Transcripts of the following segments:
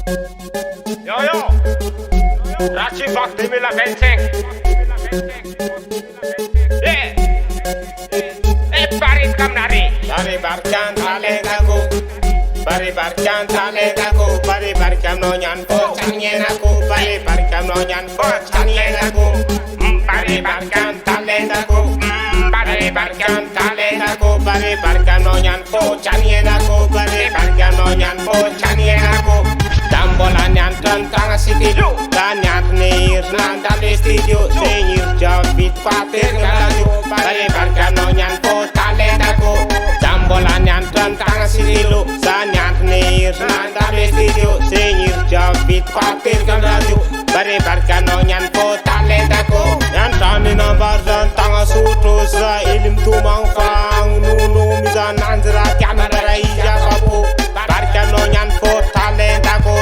Yo yo, Rachivak 2025. Yeah. Paris Kamnari. Bari barkan tale daku, bari barkan tale daku, bari barkan no nyan po chanyen aku, bari barkan no nyan po chanyen aku, bari barkan tale daku, bari barkan tale daku, bari barkan no nyan po chanyen aku, bari barkan no nyan po chanyen aku. Dambolan yang tentang studio dan yang nir nandal studio senyir jabit patir galaju bari barkan no nyan po tale daku. Dambolan yang tentang studio dan yang nir nandal studio senyir jabit patir galaju bari barkan no nyan po tale daku. Yang tani nambar tentang sutu sa ilim tumang fang nunu mizan anjra tiana darai jakapu barkan no nyan po tale daku.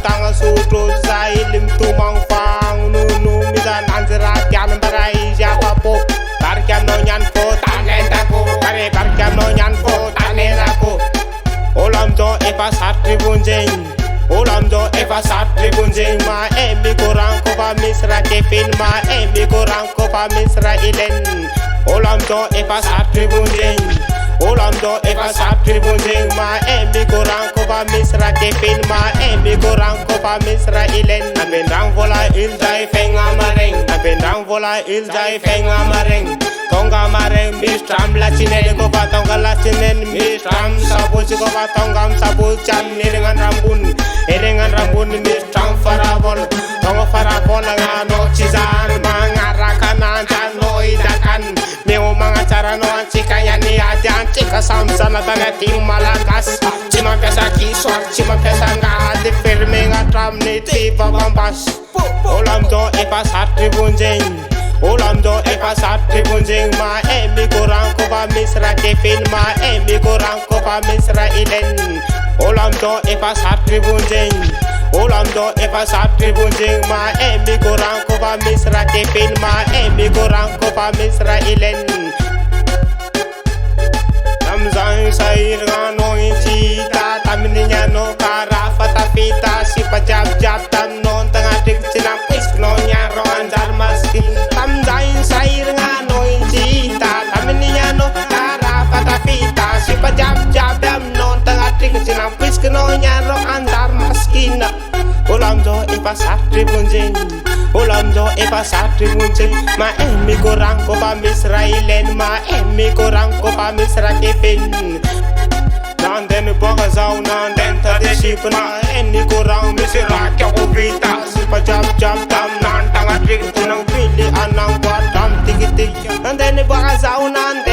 Tanga sutu sa ilim tumang fang nunu mizan anjra tiana darai jakapu barkan no nyan po tale daku. Bari barkan no nyan po tale daku. Olam do epa Sarotra Vonjegna, olam do epa Sarotra Vonjegna. Ma emi korang ko pa misra ke filma, emi korang ko pa misra ilen. Olam do epa Sarotra Vonjegna, olam do epa Sarotra Vonjegna. Ma emi korang ko pa misra ke filma, emi korang ko pa misra ilen. Abendang vola il jai fenga mareng, abendang vola il jai fenga mareng. Tonga mareng mistram la chinen ko pa tonga la chinen mistram sabu ko pa tongam sabu chan nirengan rambun mistram farabol tonga farabol nga no chizan mangarakan jan no idakan meu mga cara no chikaya ni ajan chika samsana tana tim malakas chima pesa kiswar chima pesa nga de firme nga tram ni tipa bambas. Olam do epa Sarotra Vonjegna, olam do epa Sarotra Vonjegna. Ma emi korang ko pa misra ke filma, emi korang ko pa misra ilen. Olam do epa Sarotra Vonjegna, olam do epa Sarotra Vonjegna. Ma emi korang ko pa misra ke filma, emi korang ko pa misra ilen. Namzang sair ngano incita tamninya no karafa tapita si pajab jab tam non tengah dik cinam pis no nyaro anjar maskin. Tamzang sair ngano incita tamninya no karafa tapita si pajab jab tam non tengah dik cinam pis no nyaro anjar maskin. Olam do epa Sarotra Vonjegna, olam do epa Sarotra Vonjegna. Ma emi korang ko pa misra ilen, ma emi korang ko pa misra kefin. Nanden boga zau nanden tade ship na eni korang misra kya ko vita si pa jab jab tam nan tanga trik tunang pili anang kwa tam tigitik. Nanden boga zau nanden